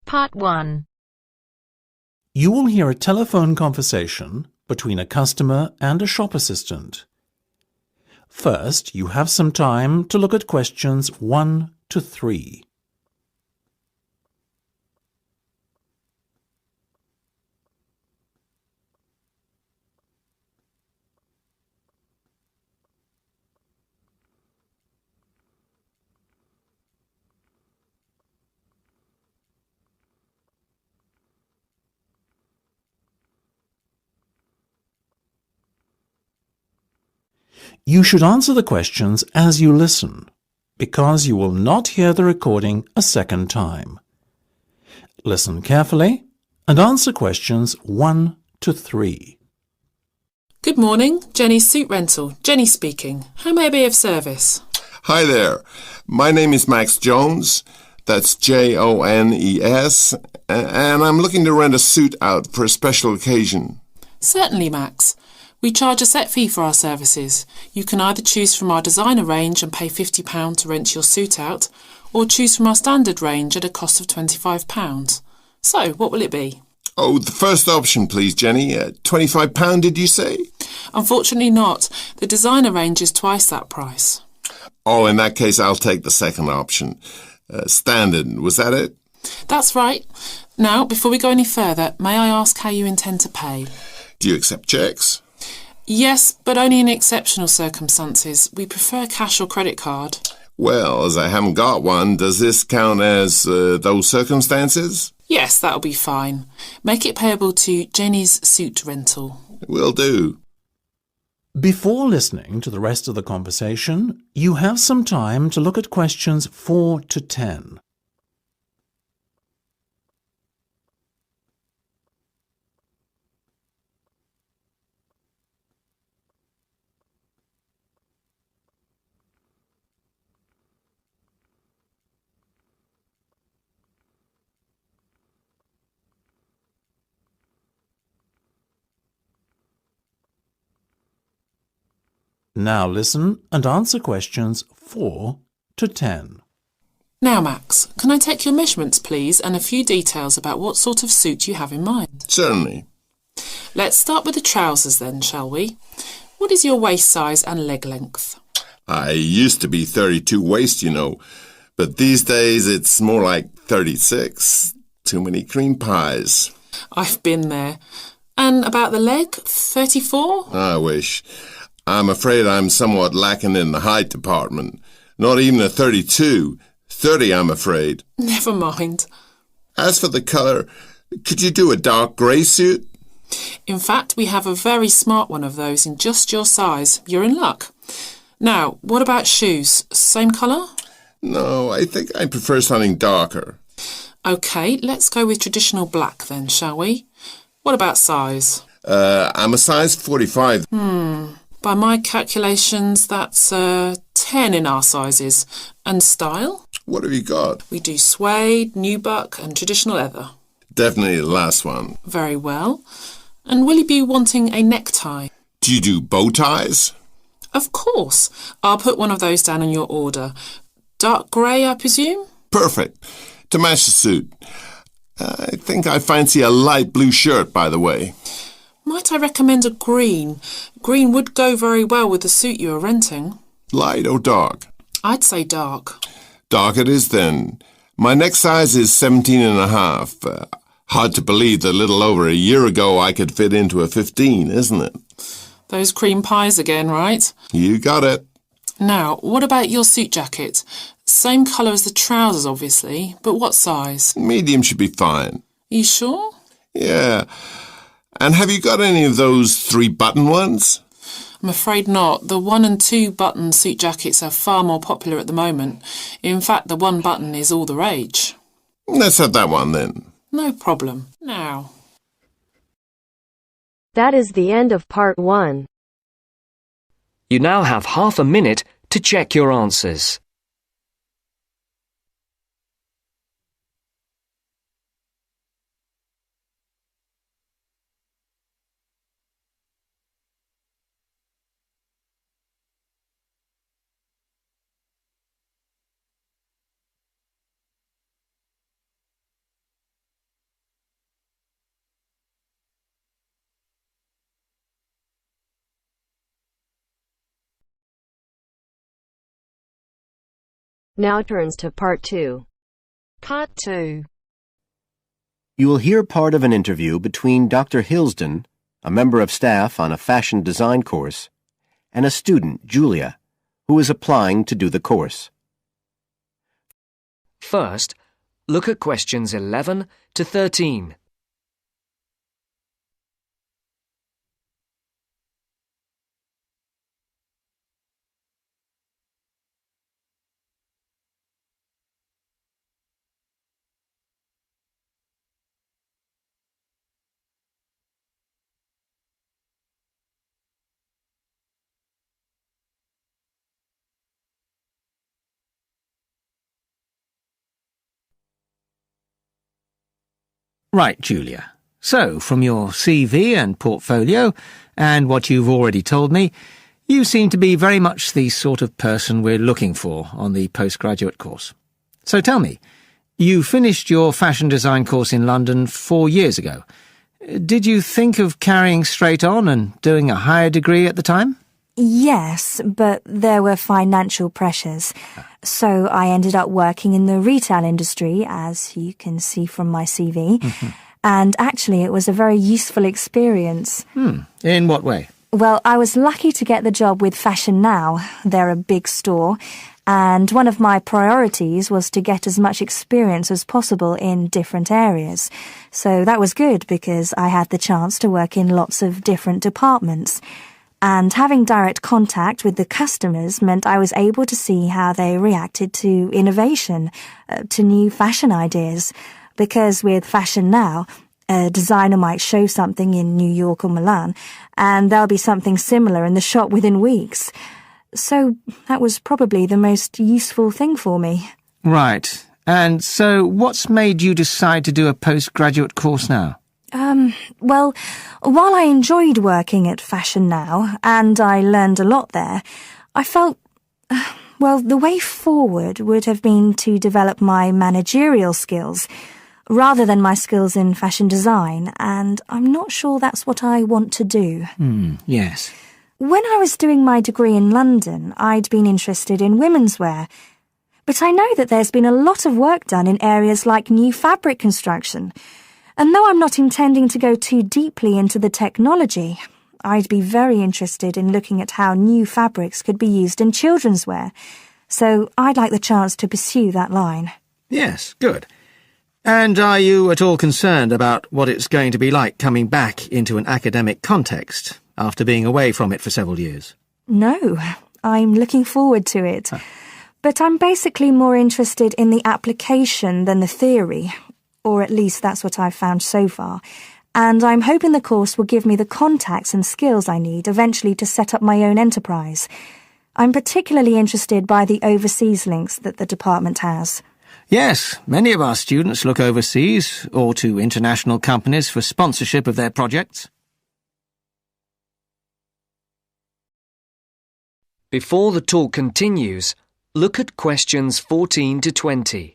Part 1. You will hear a telephone conversation between a customer and a shop assistant. First, you have some time to look at questions 1 to 3. You should answer the questions as you listen, because you will not hear the recording a second time. Listen carefully and answer questions 1 to 3. Good morning, Jenny's Suit Rental. Jenny speaking. How may I be of service? Hi there. My name is Max Jones. That's Jones, and I'm looking to rent a suit out for a special occasion. Certainly, Max. We charge a set fee for our services. You can either choose from our designer range and pay £50 to rent your suit out, or choose from our standard range at a cost of £25. So, what will it be? Oh, the first option, please, Jenny. £25, did you say? Unfortunately not. The designer range is twice that price. Oh, in that case, I'll take the second option. Standard, was that it? That's right. Now, before we go any further, may I ask how you intend to pay? Do you accept checks? Yes, but only in exceptional circumstances. We prefer cash or credit card. Well, as I haven't got one, does this count as those circumstances? Yes, that'll be fine. Make it payable to Jenny's Suit Rental. Will do. Before listening to the rest of the conversation, you have some time to look at questions 4 to 10. Now listen and answer questions 4 to 10. Now, Max, can I take your measurements, please, and a few details about what sort of suit you have in mind? Certainly. Let's start with the trousers then, shall we? What is your waist size and leg length? I used to be 32 waist, you know, but these days it's more like 36. Too many cream pies. I've been there. And about the leg, 34? I wish. I'm afraid I'm somewhat lacking in the height department. Not even a 32. 30, I'm afraid. Never mind. As for the colour, could you do a dark grey suit? In fact, we have a very smart one of those in just your size. You're in luck. Now, what about shoes? Same colour? No, I think I prefer something darker. OK, let's go with traditional black then, shall we? What about size? I'm a size 45. By my calculations, that's 10 in our sizes. And style? What have you got? We do suede, nubuck and traditional leather. Definitely the last one. Very well. And will you be wanting a necktie? Do you do bow ties? Of course. I'll put one of those down in your order. Dark grey, I presume? Perfect. To match the suit. I think I fancy a light blue shirt, by the way. Might I recommend a green? Green would go very well with the suit you are renting. Light or dark? I'd say dark. Dark it is then. My neck size is 17 and a half. Hard to believe that a little over a year ago I could fit into a 15, isn't it? Those cream pies again, right? You got it. Now, what about your suit jacket? Same colour as the trousers, obviously, but what size? Medium should be fine. You sure? Yeah. And have you got any of those 3-button ones? I'm afraid not. The 1 and 2 button suit jackets are far more popular at the moment. In fact, the 1 button is all the rage. Let's have that one then. No problem. Now. That is the end of part 1. You now have half a minute to check your answers. Now turns to Part 2. Part 2. You will hear part of an interview between Dr. Hilsden, a member of staff on a fashion design course, and a student, Julia, who is applying to do the course. First, look at questions 11 to 13. Right, Julia. So, from your CV and portfolio, and what you've already told me, you seem to be very much the sort of person we're looking for on the postgraduate course. So tell me, you finished your fashion design course in London 4 years ago. Did you think of carrying straight on and doing a higher degree at the time? Yes, but there were financial pressures. So I ended up working in the retail industry, as you can see from my CV. And actually, it was a very useful experience. In what way? Well, I was lucky to get the job with Fashion Now. They're a big store. And one of my priorities was to get as much experience as possible in different areas. So that was good because I had the chance to work in lots of different departments. And having direct contact with the customers meant I was able to see how they reacted to innovation, to new fashion ideas. Because with Fashion Now, a designer might show something in New York or Milan, and there'll be something similar in the shop within weeks. So that was probably the most useful thing for me. Right. And so what's made you decide to do a postgraduate course now? Well, while I enjoyed working at Fashion Now, and I learned a lot there, I felt, well, the way forward would have been to develop my managerial skills, rather than my skills in fashion design, and I'm not sure that's what I want to do. Yes. When I was doing my degree in London, I'd been interested in women's wear, but I know that there's been a lot of work done in areas like new fabric construction. And though I'm not intending to go too deeply into the technology, I'd be very interested in looking at how new fabrics could be used in children's wear. So I'd like the chance to pursue that line. Yes, good. And are you at all concerned about what it's going to be like coming back into an academic context after being away from it for several years? No, I'm looking forward to it. But I'm basically more interested in the application than the theory. Or at least that's what I've found so far, and I'm hoping the course will give me the contacts and skills I need eventually to set up my own enterprise. I'm particularly interested by the overseas links that the department has. Yes, many of our students look overseas or to international companies for sponsorship of their projects. Before the talk continues, look at questions 14 to 20.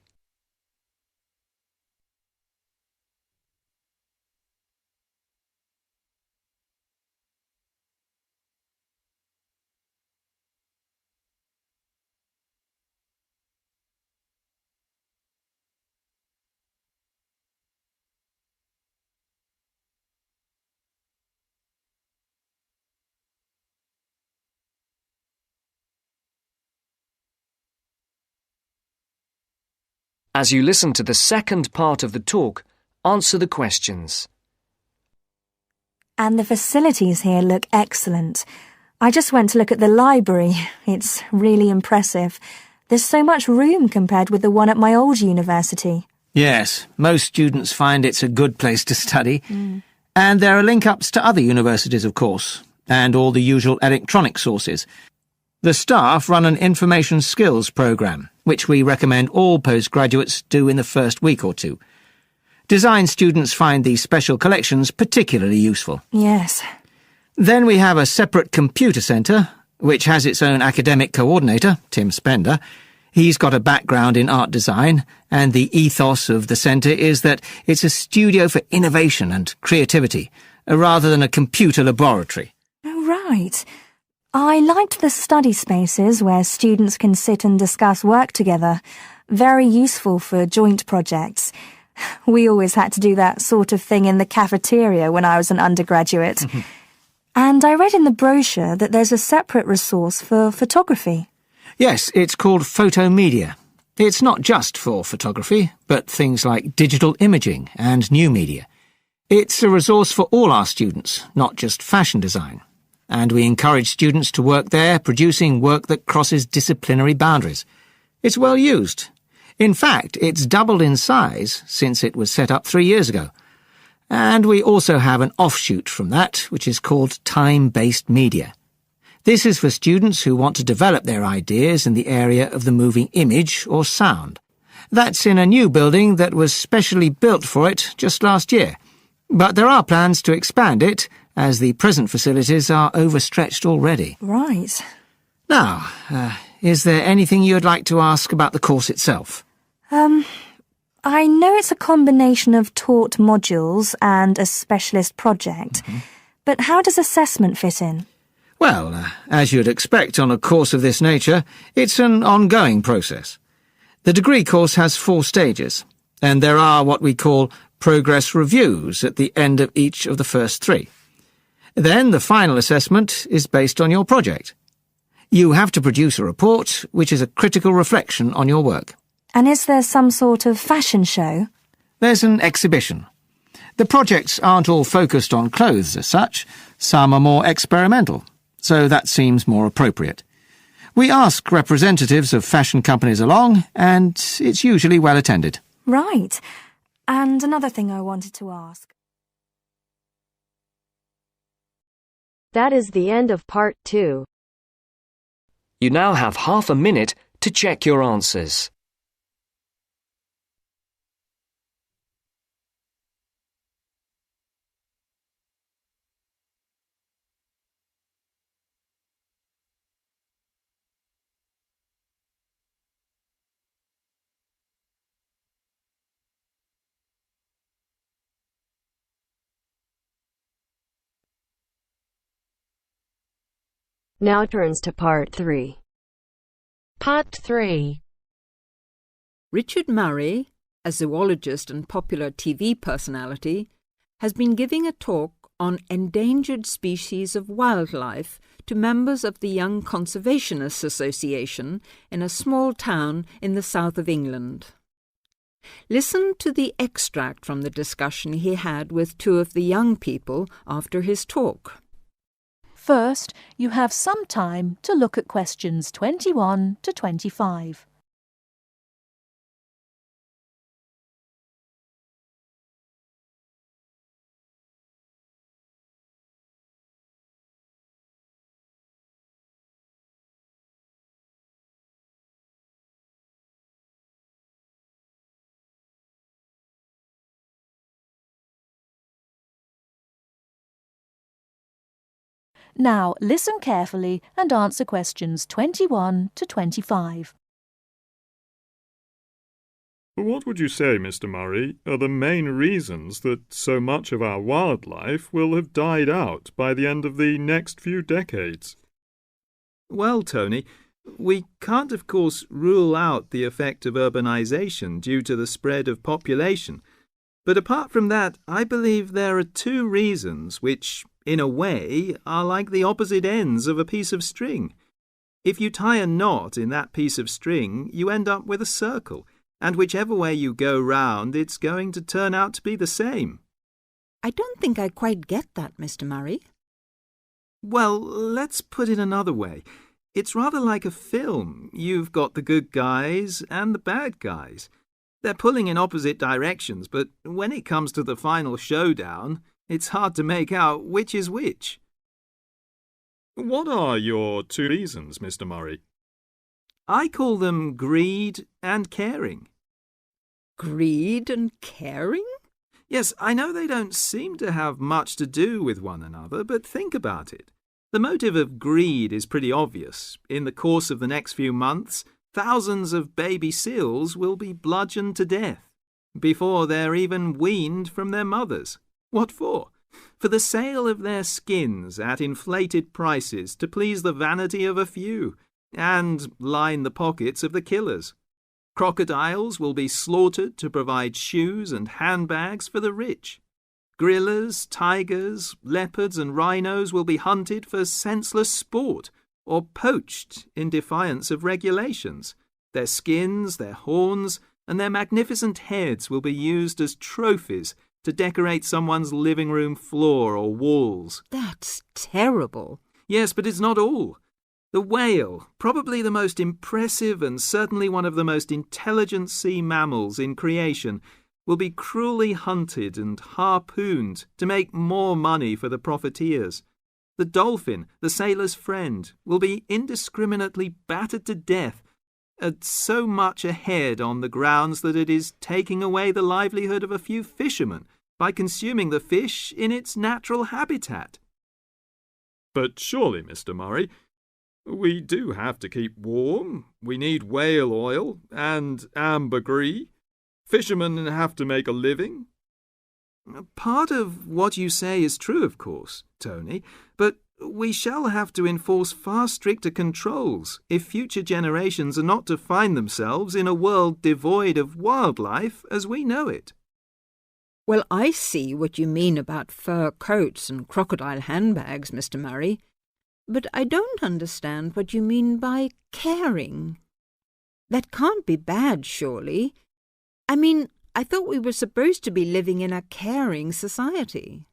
As you listen to the second part of the talk, answer the questions. And the facilities here look excellent. I just went to look at the library. It's really impressive. There's so much room compared with the one at my old university. Yes, most students find it's a good place to study. And there are link-ups to other universities, of course, and all the usual electronic sources. The staff run an information skills programme, which we recommend all postgraduates do in the first week or two. Design students find these special collections particularly useful. Yes. Then we have a separate computer centre, which has its own academic coordinator, Tim Spender. He's got a background in art design, and the ethos of the centre is that it's a studio for innovation and creativity, rather than a computer laboratory. Oh, right. I liked the study spaces where students can sit and discuss work together. Very useful for joint projects. We always had to do that sort of thing in the cafeteria when I was an undergraduate. And I read in the brochure that there's a separate resource for photography. Yes, it's called Photomedia. It's not just for photography, but things like digital imaging and new media. It's a resource for all our students, not just fashion design. And we encourage students to work there, producing work that crosses disciplinary boundaries. It's well used. In fact, it's doubled in size since it was set up 3 years ago. And we also have an offshoot from that, which is called time-based media. This is for students who want to develop their ideas in the area of the moving image or sound. That's in a new building that was specially built for it just last year. But there are plans to expand it, as the present facilities are overstretched already. Right. Now, is there anything you'd like to ask about the course itself? I know it's a combination of taught modules and a specialist project, but how does assessment fit in? Well, as you'd expect on a course of this nature, it's an ongoing process. The degree course has 4 stages, and there are what we call progress reviews at the end of each of the first 3. Then the final assessment is based on your project. You have to produce a report which is a critical reflection on your work. And is there some sort of fashion show? There's an exhibition. The projects aren't all focused on clothes as such. Some are more experimental, so that seems more appropriate. We ask representatives of fashion companies along, and it's usually well attended. Right. And another thing I wanted to ask. That is the end of part 2. You now have half a minute to check your answers. Now turns to part 3. Part 3. Richard Murray, a zoologist and popular TV personality, has been giving a talk on endangered species of wildlife to members of the Young Conservationists Association in a small town in the south of England. Listen to the extract from the discussion he had with 2 of the young people after his talk. First, you have some time to look at questions 21 to 25. Now, listen carefully and answer questions 21 to 25. What would you say, Mr. Murray, are the main reasons that so much of our wildlife will have died out by the end of the next few decades? Well, Tony, we can't, of course, rule out the effect of urbanisation due to the spread of population. But apart from that, I believe there are 2 reasons which, in a way, are like the opposite ends of a piece of string. If you tie a knot in that piece of string, you end up with a circle, and whichever way you go round, it's going to turn out to be the same. I don't think I quite get that, Mr. Murray. Well, let's put it another way. It's rather like a film. You've got the good guys and the bad guys. They're pulling in opposite directions, but when it comes to the final showdown, it's hard to make out which is which. What are your 2 reasons, Mr. Murray? I call them greed and caring. Greed and caring? Yes, I know they don't seem to have much to do with one another, but think about it. The motive of greed is pretty obvious. In the course of the next few months, thousands of baby seals will be bludgeoned to death before they're even weaned from their mothers. What for? for the sale of their skins at inflated prices to please the vanity of a few and line the pockets of the killers. Crocodiles will be slaughtered to provide shoes and handbags for the rich. Gorillas, tigers, leopards and rhinos will be hunted for senseless sport or poached in defiance of regulations. Their skins, their horns, and their magnificent heads will be used as trophies to decorate someone's living room floor or walls. That's terrible. Yes, but it's not all. The whale, probably the most impressive and certainly one of the most intelligent sea mammals in creation, will be cruelly hunted and harpooned to make more money for the profiteers. The dolphin, the sailor's friend, will be indiscriminately battered to death at so much a head on the grounds that it is taking away the livelihood of a few fishermen by consuming the fish in its natural habitat. But surely, Mr. Murray, we do have to keep warm. We need whale oil and ambergris. Fishermen have to make a living. Part of what you say is true, of course, Tony, but we shall have to enforce far stricter controls if future generations are not to find themselves in a world devoid of wildlife as we know it. Well, I see what you mean about fur coats and crocodile handbags, Mr. Murray, but I don't understand what you mean by caring. That can't be bad, surely. I mean, I thought we were supposed to be living in a caring society.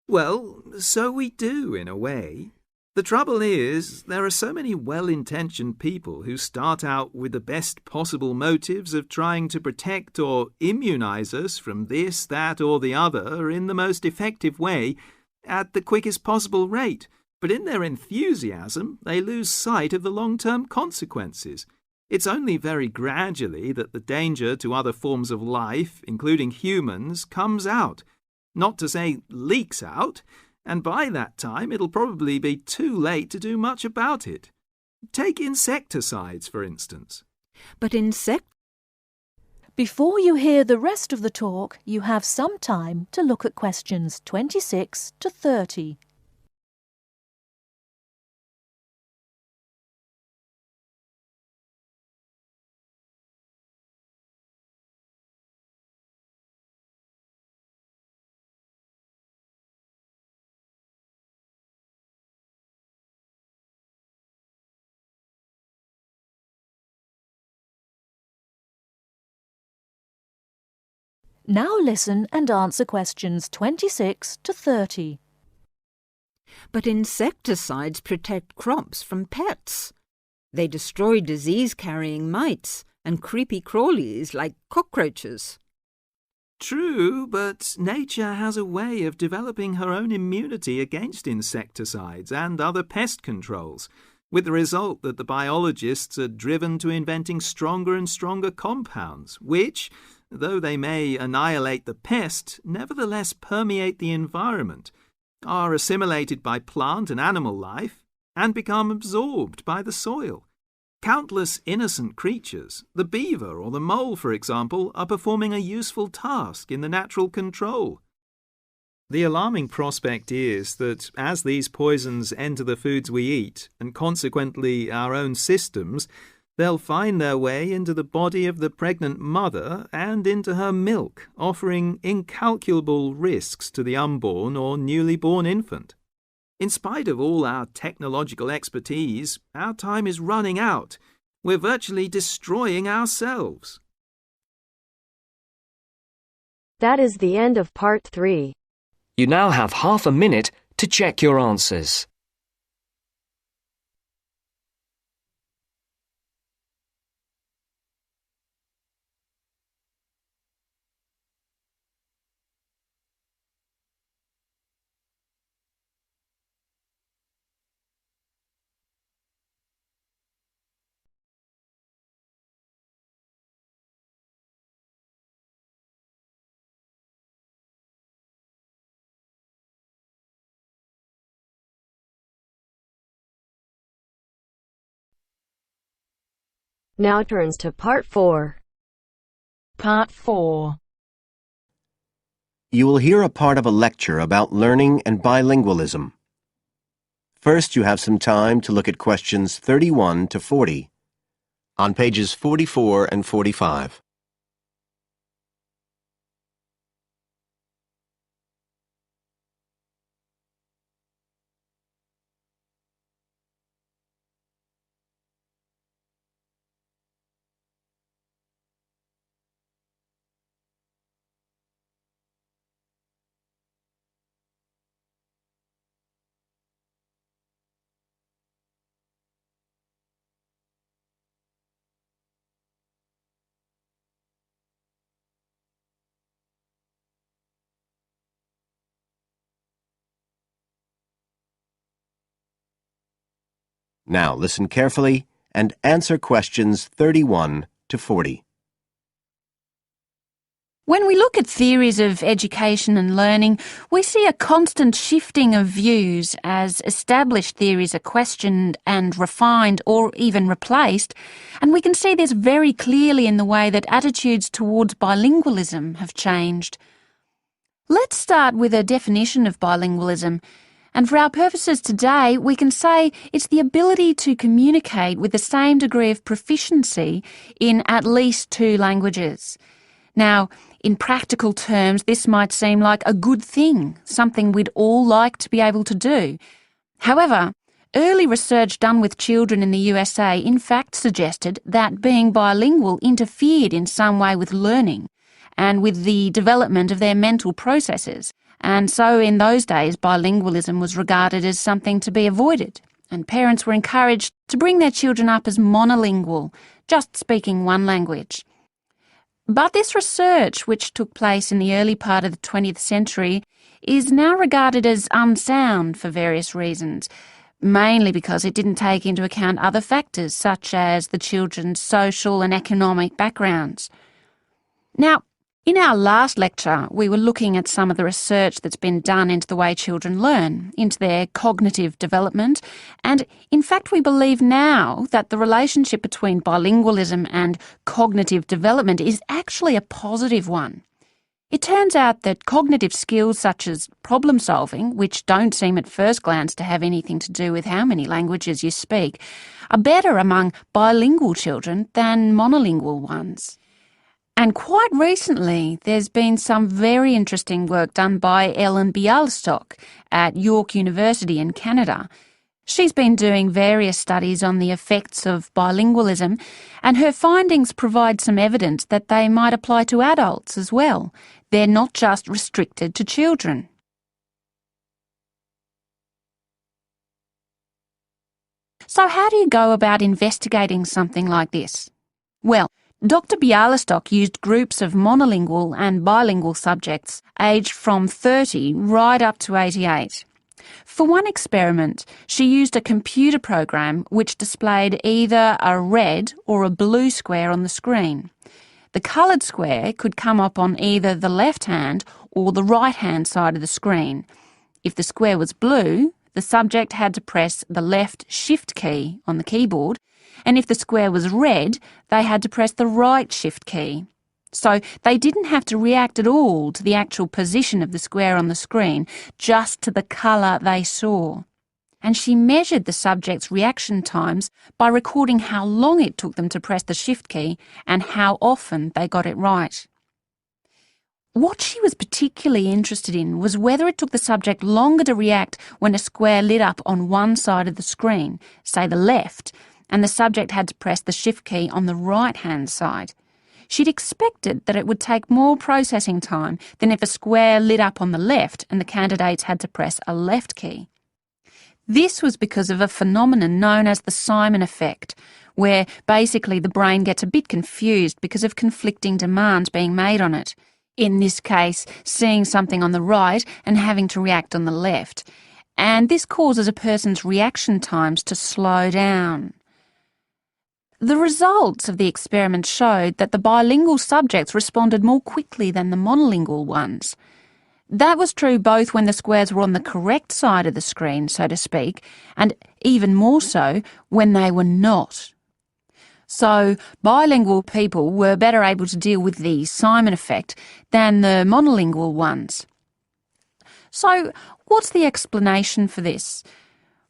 Well, so we do, in a way. The trouble is, there are so many well-intentioned people who start out with the best possible motives of trying to protect or immunize us from this, that, or the other in the most effective way at the quickest possible rate. But in their enthusiasm, they lose sight of the long-term consequences. It's only very gradually that the danger to other forms of life, including humans, comes out. Not to say leaks out, and by that time it'll probably be too late to do much about it. Take insecticides, for instance. But Before you hear the rest of the talk, you have some time to look at questions 26 to 30. Now listen and answer questions 26 to 30. But insecticides protect crops from pests. They destroy disease-carrying mites and creepy crawlies like cockroaches. True, but nature has a way of developing her own immunity against insecticides and other pest controls, with the result that the biologists are driven to inventing stronger and stronger compounds, which, though they may annihilate the pest, nevertheless permeate the environment, are assimilated by plant and animal life, and become absorbed by the soil. Countless innocent creatures, the beaver or the mole, for example, are performing a useful task in the natural control. The alarming prospect is that as these poisons enter the foods we eat, and consequently our own systems, they'll find their way into the body of the pregnant mother and into her milk, offering incalculable risks to the unborn or newly born infant. In spite of all our technological expertise, our time is running out. We're virtually destroying ourselves. That is the end of part 3. You now have half a minute to check your answers. Now turns to part 4. Part 4. You will hear a part of a lecture about learning and bilingualism. First, you have some time to look at questions 31 to 40 on pages 44 and 45. Now listen carefully and answer questions 31 to 40. When we look at theories of education and learning, we see a constant shifting of views as established theories are questioned and refined or even replaced, and we can see this very clearly in the way that attitudes towards bilingualism have changed. Let's start with a definition of bilingualism. And for our purposes today, we can say it's the ability to communicate with the same degree of proficiency in at least two languages. Now, in practical terms, this might seem like a good thing, something we'd all like to be able to do. However, early research done with children in the USA in fact suggested that being bilingual interfered in some way with learning and with the development of their mental processes. And so in those days, bilingualism was regarded as something to be avoided, and parents were encouraged to bring their children up as monolingual, just speaking one language. But this research, which took place in the early part of the 20th century, is now regarded as unsound for various reasons, mainly because it didn't take into account other factors such as the children's social and economic backgrounds. Now, in our last lecture, we were looking at some of the research that's been done into the way children learn, into their cognitive development, and in fact we believe now that the relationship between bilingualism and cognitive development is actually a positive one. It turns out that cognitive skills such as problem solving, which don't seem at first glance to have anything to do with how many languages you speak, are better among bilingual children than monolingual ones. And quite recently, there's been some very interesting work done by Ellen Bialystok at York University in Canada. She's been doing various studies on the effects of bilingualism, and her findings provide some evidence that they might apply to adults as well. They're not just restricted to children. So how do you go about investigating something like this? Well, Dr. Bialystok used groups of monolingual and bilingual subjects aged from 30 right up to 88. For one experiment, she used a computer program which displayed either a red or a blue square on the screen. The coloured square could come up on either the left-hand or the right-hand side of the screen. If the square was blue, the subject had to press the left Shift key on the keyboard, and if the square was red, they had to press the right Shift key. So they didn't have to react at all to the actual position of the square on the screen, just to the colour they saw. And she measured the subjects' reaction times by recording how long it took them to press the Shift key and how often they got it right. What she was particularly interested in was whether it took the subject longer to react when a square lit up on one side of the screen, say the left, and the subject had to press the Shift key on the right-hand side. She'd expected that it would take more processing time than if a square lit up on the left and the candidates had to press a left key. This was because of a phenomenon known as the Simon effect, where basically the brain gets a bit confused because of conflicting demands being made on it. In this case, seeing something on the right and having to react on the left. And this causes a person's reaction times to slow down. The results of the experiment showed that the bilingual subjects responded more quickly than the monolingual ones. That was true both when the squares were on the correct side of the screen, so to speak, and even more so when they were not. So bilingual people were better able to deal with the Simon effect than the monolingual ones. So what's the explanation for this?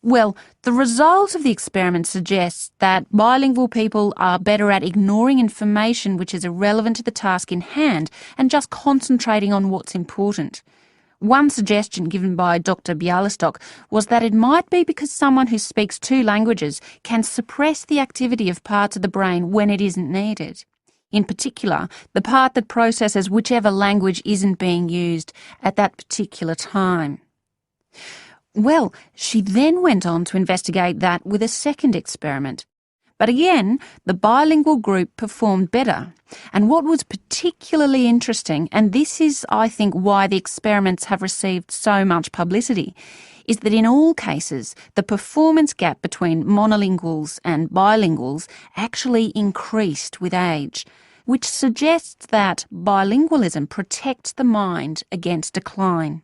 Well, the result of the experiment suggests that bilingual people are better at ignoring information which is irrelevant to the task in hand and just concentrating on what's important. One suggestion given by Dr. Bialystok was that it might be because someone who speaks two languages can suppress the activity of parts of the brain when it isn't needed. In particular, the part that processes whichever language isn't being used at that particular time. Well, she then went on to investigate that with a second experiment. But again, the bilingual group performed better. And what was particularly interesting, and this is, I think, why the experiments have received so much publicity, is that in all cases, the performance gap between monolinguals and bilinguals actually increased with age, which suggests that bilingualism protects the mind against decline.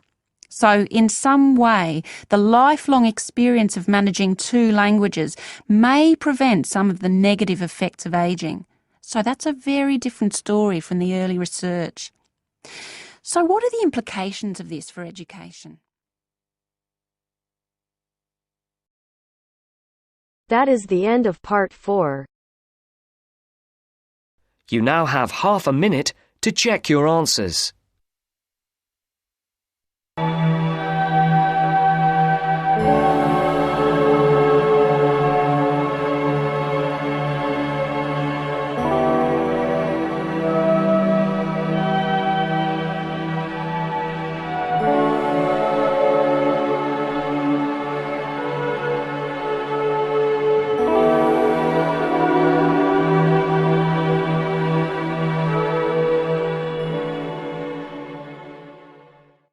So, in some way, the lifelong experience of managing two languages may prevent some of the negative effects of ageing. So that's a very different story from the early research. So what are the implications of this for education? That is the end of part 4. You now have half a minute to check your answers.